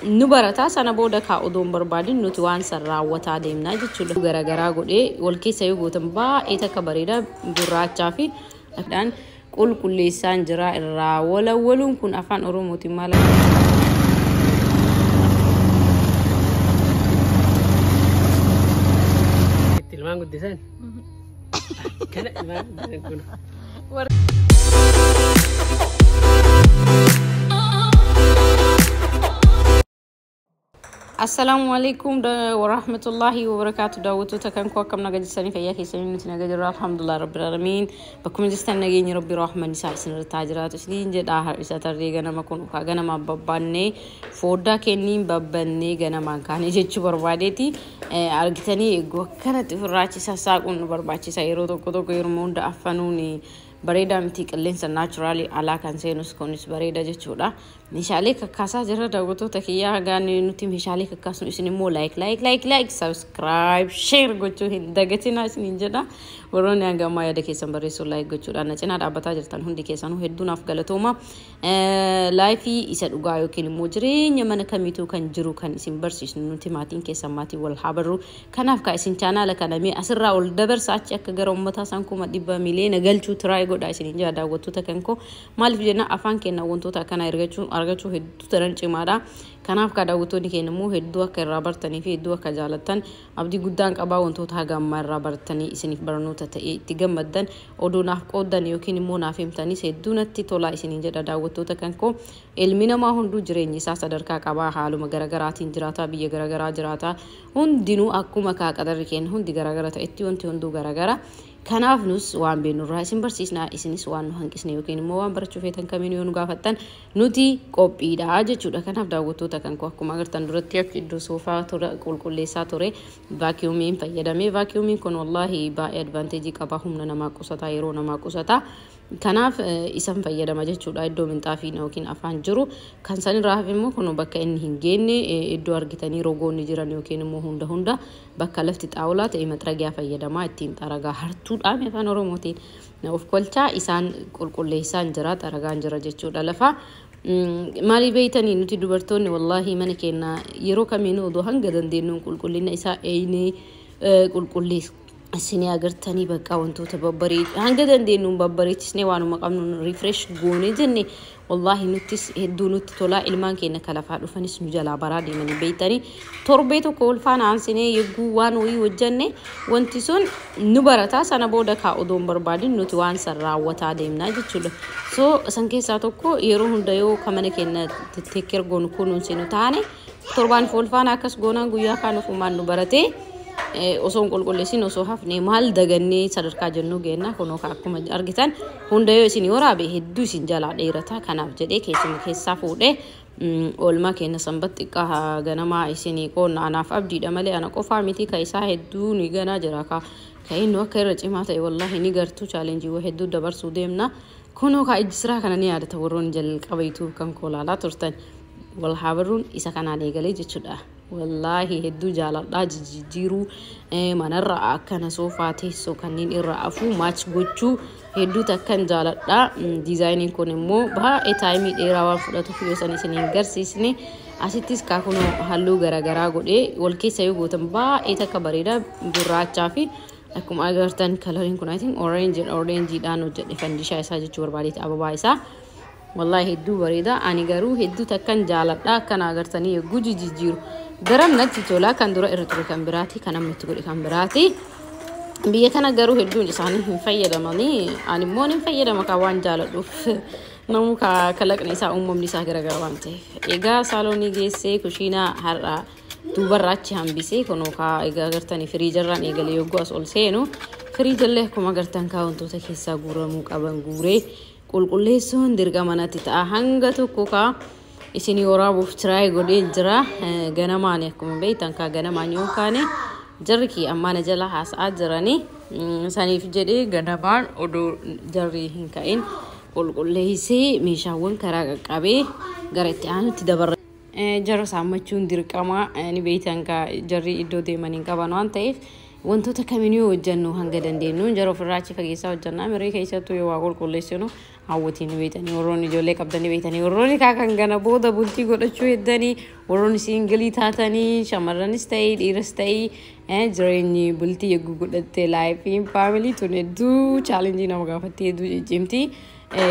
نبرتا سنة بودا كأودون بربادين نتوان سر وتادم ناجد شو جرا جرا قولي والكيس يقول تنبا إتكبريدا برات شافي أكدان كل لسان جرا الرا ولا كن أفان أرومو تمالا تلمان قد دسان كذا ما نقول السلام عليكم ورحمة الله وبركاته. دعوتو تكن كوكم نجد سني فيا كيسين نتنجد الحمد لله رب العالمين. بكم جستن نجيني ربي رحمة نساء سنر التاجرات وسلين جد آخر إساتر ريجنا ما كون كأجنا ما بباني فودا كني بباني جنا ما كاني جتشو بربادتي أرجتني كانت في الراتي ساقون برباتي سايرو تو كيرمون دا أفنوني بريدا متيك اللينس naturally على كان سينوس كونس بريدا جتشودا مشالي كاسا جرا دعوتو تكيا غاني نتي مشالي كاسو اسني مو لايك سبسكرايب شير غوتو هندغتينا اسني جدا وروني انغا ما يدكي سمبري سو لايك غوتو انا چنا دابتا جرتان هندي كيسانو هدون افغلتوما لايفي اسد غايو كين موجري نمن كميتو كان جرو كان اسم برسيس نتي ماتين كيسماتي والحبرو كان افكا اسن channel كانمي اسرا ول دبر ساچ اكغرو متا سانكو مديبا ميلين غلچو تراي غودا اسن جا دعوتو تكنكو مالف جنا افان كين وونتو تا كان argachuu hedduu taran cimaadha kanaaf ka daawwattoonni keenya immoo hedduu akka irraa bartanii fi hedduu akka jaalattan abdii guddaan qabaa wantoota hagammaa irraa bartanii isiniif barnoota ta'e itti gammaddan odoo naaf qooddan yookiin immoo naaf himtanis hedduu natti tolaa isiniin jedha daawwattoota kankoo ilmi namaa hunduu jireenyi isaa sadarkaa qabaa haaluma garagaraatiin jiraata biyya garagaraa jiraata hundinuu akkuma qadarri keenya hundi garagara ta'etti wanti hunduu garagara kanaaf nus waan beenurraa isin barsiisnaa isinis waan nu hanqisne yookiin immoo waan barachuu feetan kamiin yoo nu gaafattan nuti qophiidha jechuudha kanaaf daawwattoota kan akkuma agartan duratti akka iddoo soofaa ture qulqulleessaa ture vaakiyuumiin fayyadamee vaakiyuumiin kun wallahi baay'ee advaanteejii qaba humna namaa qusataa yeroo namaa qusataa kanaaf isan fayyadama jechuudha iddoo minxaafii yookiin afaan jiru kan san irraa hafe immoo kun bakka inni hin geenne iddoo argitanii rogoonni jiran yookiin immoo hunda bakka lafti xaawulaa ta'e maxragiyaa fayyadamaa ittiin xaragaa hartuudhaan afaan oromootiin of kolchaa isaan qulqulleessaan jira xaragaan jira jechuudha lafa maali beeytanii nuti dubartoonni wallahi mana keenya yeroo kamiinuu odoo hanga dandeenyuun qulqullina isaa eeynee qulqulleessu asini agartanii bakka wantoota babbarii hanga dandeenyuun babbareechisnee waanuma qabnu refresh goone jenne wallahi nutis hedduu nutti tola ilmaan keenya kalafaa dhufanis nu jalaa baraa deemanii beeytanii torbee tokko ulfaana aansinee yegguu waan wayii hojjenne wanti sun nu barataa sana booda odoon barbaadin nuti waan san raawwataa deemnaa jechuudha so san keessaa tokko yeroo hunda yoo kamana keenya teekker goonu kunuunsinu taane torbaan ulfaana akkas goonaan guyyaa kaan ofumaan nu baratee osoon qulqulleessin osoo hafne maal dagannee sadarkaa jennuu geenna kunoo akkuma argitan hunda yoo isin waraabe hedduu isin jalaa dheerata kanaaf jedhee keessaa fuudhee oolmaa keenya sanbatti xiqqaa ganamaa isinii qoonna anaaf abdiidha malee ana qofaa miti ka isaa hedduu ni ganaa jira ka inni akka irra cimaa ta'e wallahi ni gartuu chaalenjii hedduu dabarsuu deemna kunoo ka ijjiraa kana ni yaadata warroon jalqabaytuu kan koolaalaa turtan wal habaruun isa kanaan eegalee jechuudha wallahi hedduu jaaladhaa jijjiiruu manarra akkana soofaa teessoo kanneen irra afuu maach gochuu hedduu takkan jaaladhaa diizaayiniin kun immoo baay'ee taayimii dheeraa waan fudhatuuf yoo san isiniin garsiisne asittis kaakunoo halluu garagaraa godhee wal keessa yoo gootan baay'ee takka bareeda gurraachaa fi akkuma agartan kalariin kun I think orangeedhaan hojjedhe fandishaa isaa jechuu barbaadeeti ababaa isaa wallahi hedduu bareeda ani garuu hedduu takkan jaaladhaa akkana agartanii yegguu jijjiiru garam natti tola kan dura irra ture kan biraati kan amma itti godhe kan biraati biyya kana garuu hedduun isaanii hin fayyadamanii ani immoo hin fayyadama ka waan jaaladhuuf namu ka kalaqni isaa uumamni isaa garagara waan ta'eef egaa saaloonii geessee kushiinaa har'a dubarraachi hambisee kunoo ka agartanii firiijarraan eegalee yogguu as ol seenu firiijallee akkuma agartan ka wantoota keessaa guuramuu qaban guuree qulqulleessuun dirqama natti ta'a hanga tokko ka isini waraabuuf tiraay godhee jira ganamaan akkuma beeytan ka ganamaan yoo kaane jarri ammaana jala haasa'aa jiranii saniif jedhee ganamaan odoo jarri hin ka'in qulqulleessee meeshaawwan karaa qaqqabee gara itti aanutti dabarra jara saammachuun dirqama ni beeytan ka jarri iddoo deemanii qaban waan ta'eef wantoota kamiinuu hojjennu hanga dandeenyu jara ofirraachi fageessaa hojjannaa miree keessattuu yoo waa qulqulleessinu hawwatiin beeytanii warroonni ijoollee qabdanii beeytanii warroonni kan gana booda bultii godhachuu heddanii warroonni singlii taatanii shamarranis ta'ee dhiiras ta'ee jireenyi bultii eeguu godhattee laayifiin faamilii tun hedduu chaalenjii nama gaafattee hedduu jijjiimti.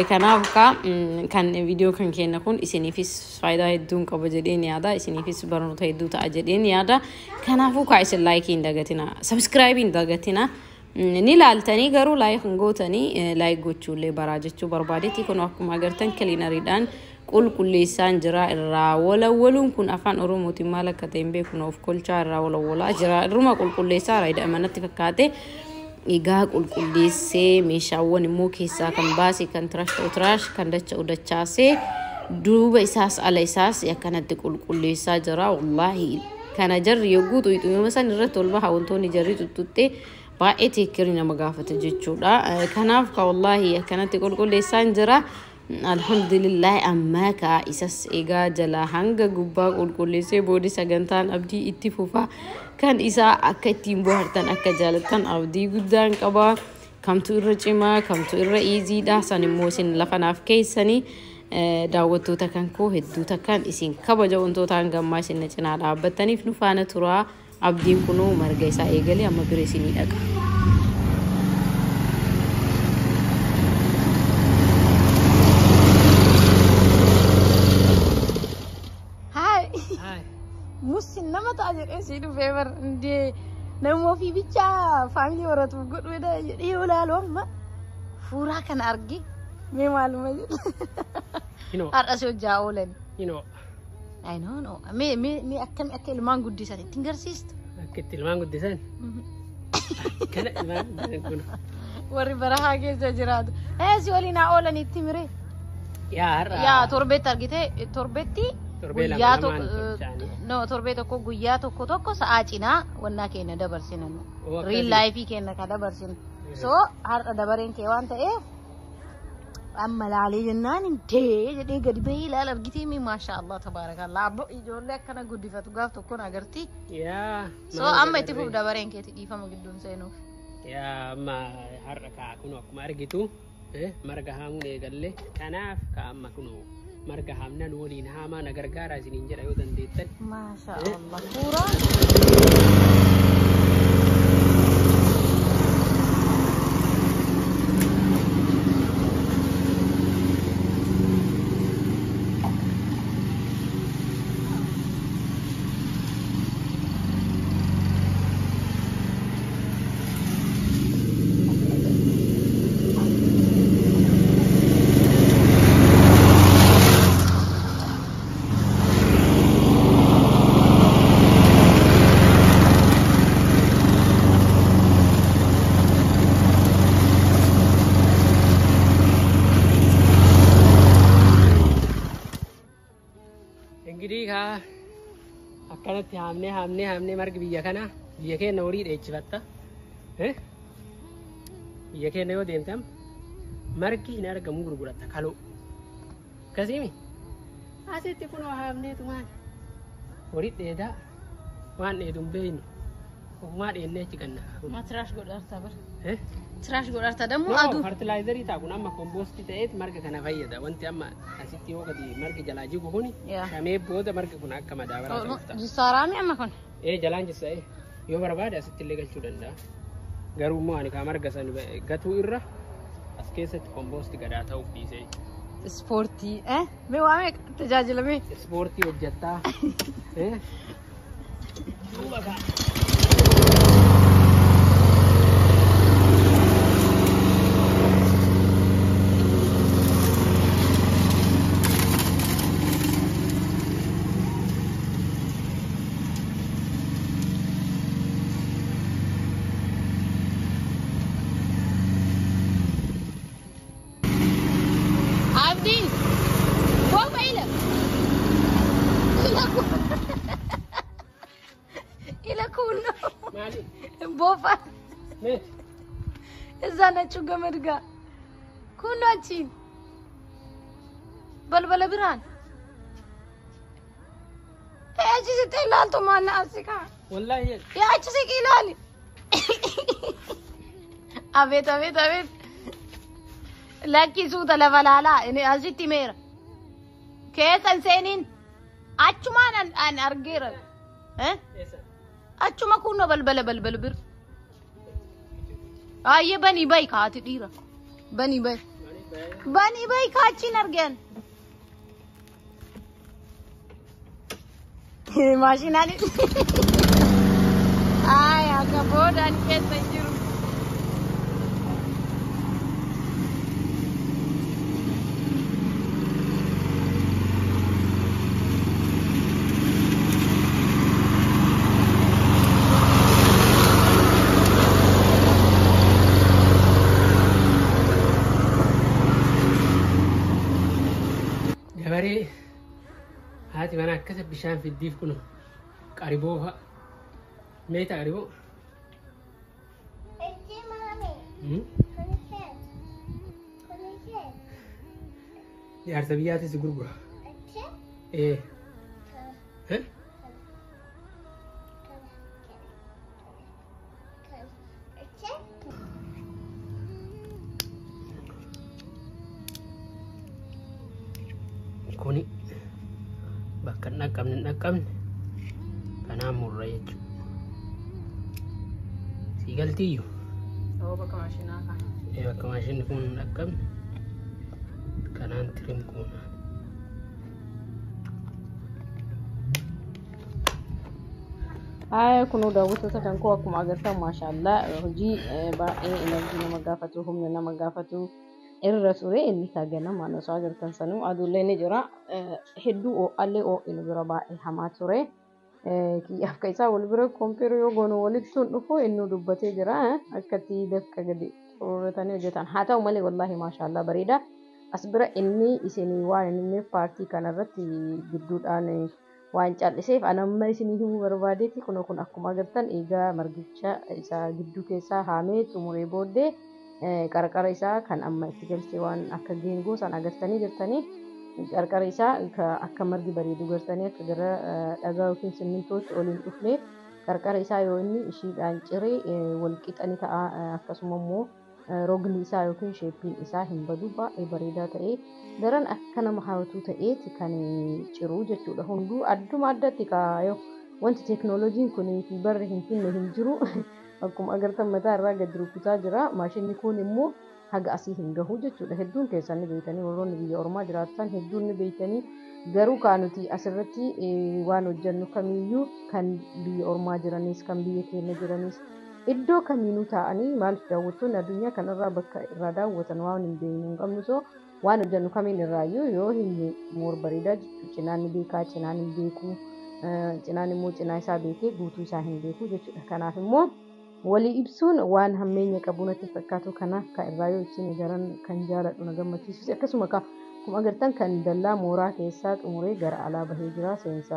Kanaaf kan viidiyoo kan kenna kun isiniifis faayidaa hedduun qaba jedheen yaada, isiniifis barnoota hedduu ta'a jedheen yaada. Kanaafuu kaa isin laayikii hin dagatina, sabskraayibii hin dagatina. Ni laaltanii garuu laayik hin gootanii laayik gochuullee baraa jechuu barbaadetti kun akkuma agartan kiliinariidhaan qulqulleessaan jira irraa walawwaluun kun afaan oromootiin maal akka ta'e hin beeku of kolchaa irraa walawwalaa jira irruma qulqulleessaa raayida manatti fakkaate egaa qulqulleessee meeshaawwan immoo keessaa kan baase kan tiraash kan dachaasee duuba isaas ala isaas akkanatti qulqulleessaa jira wallaahi kana jarri yogguu xuyxuyuma san irratti ol baha wantoonni jarri tuttuttee baay'ee teekkirii nama gaafata jechuudha. Kanaaf ka wallaahi akkanatti qulqulleessaan jira. Alhamdulillah amma ka isas egaa jala hanga gubbaa qulqulleessee boodi sagantaan abdii itti fufa kan isaa akka ittiin bohaartan akka jaalatan abdii guddaan qaba. Kamtu irra cimaa kamtu irra iiziidha san immoo isin lafanaaf keessanii daawwattoota kan koo hedduu takkaan isin kabaja wantoota hangammaa isin cinaa dhaabbattaniif nu faana turaa. Abdiin kunoo marga isaa eegalee amma bira isinii dhaqa. Hi. Musin nama ta'a jedhee si dhufee bar indee namoo fi bichaa faamilii horatuuf godhuudha jedhee yoo ilaalu amma fuuraa kana argi mee maaluma jedhu. Har'a si hojjaa oolan. I know no. Me akkam akka ilmaan guddisan ittiin garsiistu. Akka itti ilmaan guddisan. Kana ilmaan kun. Warri barahaa keessa jiraatu. Si waliin haa oolan itti mire. Yaa torbeetti argite torbeetti. Guyyaa tokko no torbee tokko guyyaa tokko sa'aa cinaa wannaa keenya dabarsinan. Real life keenya ka dabarsin. So har'a dabareen kee waan ta'eef amma laalee jennaan intee jedhee gadi bahee ilaala argitee mi maashaallah tabaarakallah abbo ijoollee akkana guddifatu gaaf tokkoon agarti. So amma itti fuuf dabareen keeti dhiifama gidduun seenuuf. Amma har'a kaa kun akkuma argitu marga haamuun eegalle kanaaf ka amma kun marga haamnan waliin haamaa na gargaaraa isiniin jedha yoo dandeettan. Maashaallah suuraa. Enggiri ka akkanatti haamnee margi biyya kana biyya keenya horii dheechifatta. Biyya keenya yoo deemtam margi hin argamu gurguratta kaloo. Akkasimi asitti kunoo haamneetu maal horii dheedaa waan dheeduun beeynu ofumaa dheennee achi ganna. Matirash godharta bar. Trash godharta dammoo aduu. Fertilizerii taa kun amma kompoostii ta'eet marga kana fayyada. Wanti amma asitti yoo gadi margi jalaa jigu kuni shamee booda marga kun akka madaabaraa ta'uudha. Jisaaraami amma kun. Jalaan jissa yoo barbaade asitti illee galchuu danda'a. Garuu immoo ani kaa marga san gatuu irra as keessatti kompoostii gadaa ta'uuf dhiisee. Ispoortii mee waa meeqa tajaajilame? Ispoortii hojjettaa. Duuba kaa. Bofa. Izana chuga merga. Kunachi. Balbala biran. Achi se telal to manna asika. Wallahi. Ya achi se kilali. Abet. Laki suuta la valala. Ini aziti mera. Kesan senin. achumaan an argeera achuma kunno balbala bir ayye bani bay kaati dhiira bani bay kaachin argan maashinaan ay akka boodaan keessa jiru Jabari hati mana akkasa bishaan fiddiif kunu qariboo fa'a meeta qariboo jaarsa biyyaatis gurgura kuni bakka dhaqqabne kanaan murra jechuudha. Sii galtiiyyu? bakka maashinaa kana. Bakka maashinni kun dhaqqabne kanaan tirim kuuna. Kunoo daawwattoota kan koo akkuma agartan maashaallah hojii baay'ee enerjii nama gaafatu humna nama gaafatu irra ture inni ganama osoo agartan sanuu aduullee ni jira hedduu oo'allee oo'inu bira baay'ee hamaa ture kiyyaaf ka isaa wal bira kompiiroo yoo goonu walitti dhufu inni dubbatee jira akkatti dafqa gadi xurratanii hojjetan haa ta'u malee wallaahi maashaallah bareeda as bira inni isinii waan inni paartii kanarratti gidduudhaan waan calliseef anamma isinii himuu barbaadeeti kun akkuma agartan eegaa margicha isaa gidduu keessaa haamee xumuree booddee qarqara isaa kan amma itti galchee waan akka geengoo san agartanii jirtanii qarqara isaa akka margi bareedu gartanii akka gara dhagaa yookiin simmintootti oliin dhufne qarqara isaa yoo inni ishiidhaan ciree wal qixani ta'a akkasuma immoo rogni isaa yookiin sheeppiin isaa hin badu baay'ee bareedaa ta'ee daran akka nama hawwatuu ta'eeti kan ciruu jechuudha hunduu adduma addatti kaayoo wanti teeknooloojiin kun fi barri hin finne hin jiru akkuma agartan mataa irraa gadi rukutaa jira maashinni kun immoo haga asii hin gahu jechuudha hedduun keessan ni beeytanii warroonni biyya ormaa jiraatan hedduun ni beeytanii garuu kaanuti asirratti waan hojjennu kamiyyuu kan biyya ormaa jiranis kan biyya keenya jiranis iddoo kamiinuu ta'anii maaliif daawwattoonni addunyaa kanarraa bakka irraa daawwatan waan hin beeknu hin qabnu soo waan hojjennu kamiin irraayyuu yoo hin moor bareedaa jechuudha cinaan ni beekaa cinaan hin beeku cinaan immoo cinaa isaa beekee guutuu isaa hin beeku jechuudha kanaaf immoo walii ibsuun waan hammeenya qabu natti fakkaatu kanaaf ka irraa yoo ittiin garan kan jaaladhu na gammachiisus akkasuma akkuma agartan kan dallaa mooraa keessaa xumuree gara alaa bahee jira seensa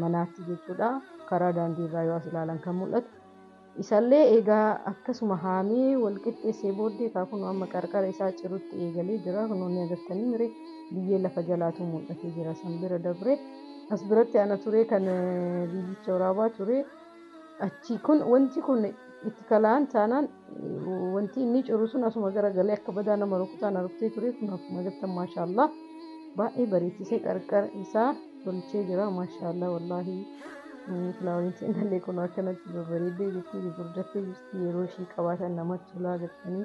manaatti jechuudha karaa daandii irraa yoo as ilaalan kan mul'atu isallee egaa akkasuma haamee wal qixxeessee booddee kaakunu amma qarqara isaa cirutti eegalee jira kunoonni agartanii mire biyyee lafa jalaatu mul'atee jira san bira dabre as biratti ana ture kan biibicha waraabaa ture achi kun wanti kun itti kalaan taanaan wanti inni ciru sun asuma garagalee akka badaa nama rukutaan argitee ture kun akkuma agartan maashaallah baay'ee bareechisee qarqara isaa tolchee jira maashaallah wallaahi Flaaworinti intallee kun akkanatti babbareeddee jirti gurguddattee jirti yeroo ishii qabaatan namatti tolaa jirtanii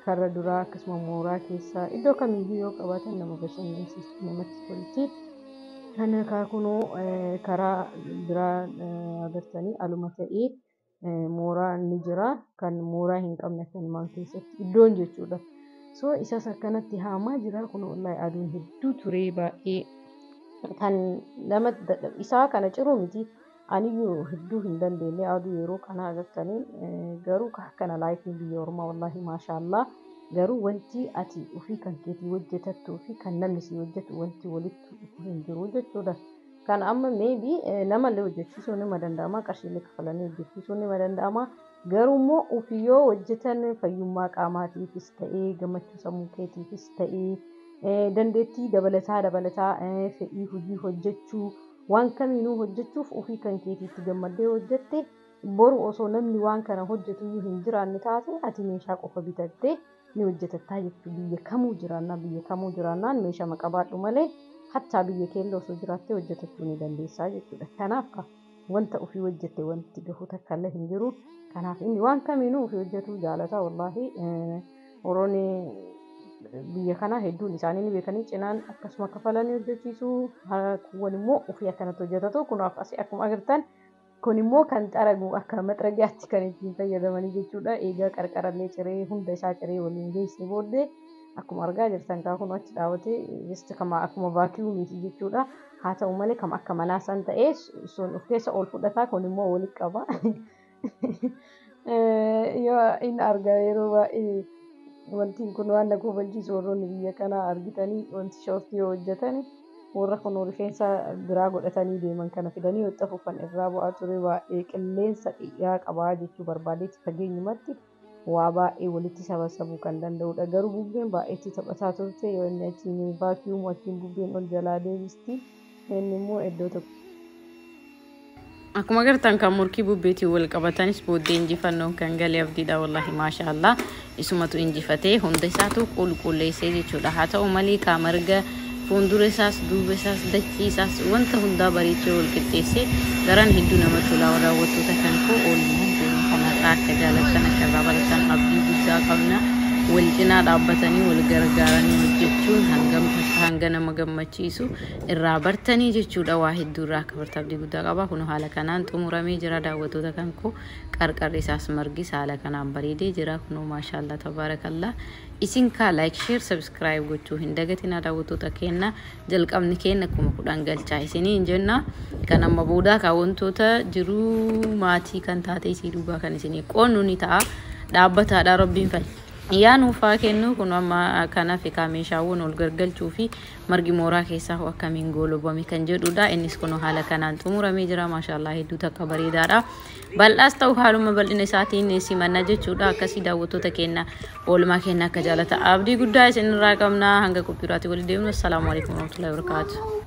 karra duraa akkasuma mooraa keessaa iddoo kamiyyuu yoo qabaatan nama bashannansiisti namatti tolti kana kaakunoo karaa biraa agartanii aluma ta'ee mooraa ni jira kan mooraa hin qabne kan maal keessatti iddoon jechuudha soo isas akkanatti haamaa jira kun wallahi aduun hedduu turee baay'ee kan nama isaa kana ciruu miti aniyyuu hedduu hin dandeenye aduu yeroo kana agartanii garuu akkana laayifii biyya ormaa wallahi maashaallah garuu wanti ati ofii kan keetii hojjetattuu fi kan namni si hojjetu wanti walitti hin jiru jechuudha kan amma maybe namallee hojjechiisuu nima danda'ama qarshiilee kafalanii hojjechiisuu nima danda'ama garuu immoo ofii yoo hojjetan fayyummaa qaamaatiifis ta'ee gammachuu sammuu keetiifis ta'ee dandeettii dabalataa fedhii hojii hojjechuu waan kamiinuu hojjechuuf ofii kan keetiitti gammaddee hojjette boru osoo namni waan kana hojjetu hin jiraanne taate ati meeshaa qofa bitattee ni hojjetattaa jechuudha biyya kamuu jiraannaan meeshaa qabaadhu malee حتى بيكين لو سجراتي وجتتوني دنديسا جتودا كنافكا وانت في وجهتي وانت جهوتك كله هنجرو كناف إني وان كمينو في وجهته جالتا والله وروني بيكنا هدون إساني بيكني جنان أكسما كفلاني وجتيسو ونمو وفيها كانت وجتتو كناف أسي أكم أغرتان كونيمو كانت أرجو أكمل رجعت كانت جنتا يدمني جتودا إيجا كركرة ليشري هم دشا شري ولينجي سيبودي أكم أرجع جرتان كأكون وقت دعوتي جست كما أكم باكيو ميسي جتودا حتى أمالي كم أكم ناس أنت إيش سون أفتيس أول فدتا كونيمو ولك كبا يا إن أرجع يروى wanti kun waan nagu baljisu warroonni biyya kana argitanii wanti shoortii hojjetani warra kun rifeensa biraa godhatanii deeman kana fidanii yoo xafuufan irraa bu'aa ture baay'ee qilleensa dhiyaa qabaa jechuu barbaadeetti fageenyumatti waa baay'ee walitti sabasabuu kan danda'udha garuu bubbeen baay'eetti taphataa turte yoo inni achiin vaakiyuum achiin bubbeen ol jalaa deebisti inni immoo iddoo tokko. Akkuma agartan kan murkii bubbeetii wal qabatanis booddee injifannoon kan galee abdiidha wallahi maashaallah isumatu injifatee hunda isaatu qulqulleessee jechuudha haa ta'u malee kaamarga fuuldura isaas duuba isaas dachii isaas wanta hundaa bareechee wal qixxeessee garan hedduu nama tolaa raawwattoota kan koo oolmaan deeman kanarraa akka jaalattan akka irraa baratan abdii guddaa qabna wal cinaa dhaabbatanii wal gargaaranii hojjechuun hanga nama gammachiisu irraa bartanii jechuudha waa hedduu irraa akka bartaaf abdii guddaa qaba kun haala kanaan xumuramee jira daawwattoota kan koo qarqarri isaas margis haala kanaan bareedee jira kunoo maashaallah tabaarakallah isin ka like share subscribe gochuu hin dagatina daawwattoota keenya jalqabni keenya kuma kudhan galchaa isiniin jenna kan amma boodaa ka wantoota jiru maatii kan taate isii duuba kan isinii qoonnu ni ta'a dhaabbataadha rabbiin fal yaanu faa kennu kun amma kanaaf meeshaawwan ol gargalchuu fi margi mooraa keessaa akkamiin goolobame kan jedhudha innis kun haala kanaan xumuramee jira maashaallah hedduu takka bareedaadha bal'aas ta'u haaluma bal'ina isaatiin simanna jechuudha akkasii daawwattoota keenya oolmaa keenya akka jaalata abdii guddaa isinirraa qabna hanga qophiraatti wal deemnu assalamu alaykum wa rahmatullahi wa barakatuh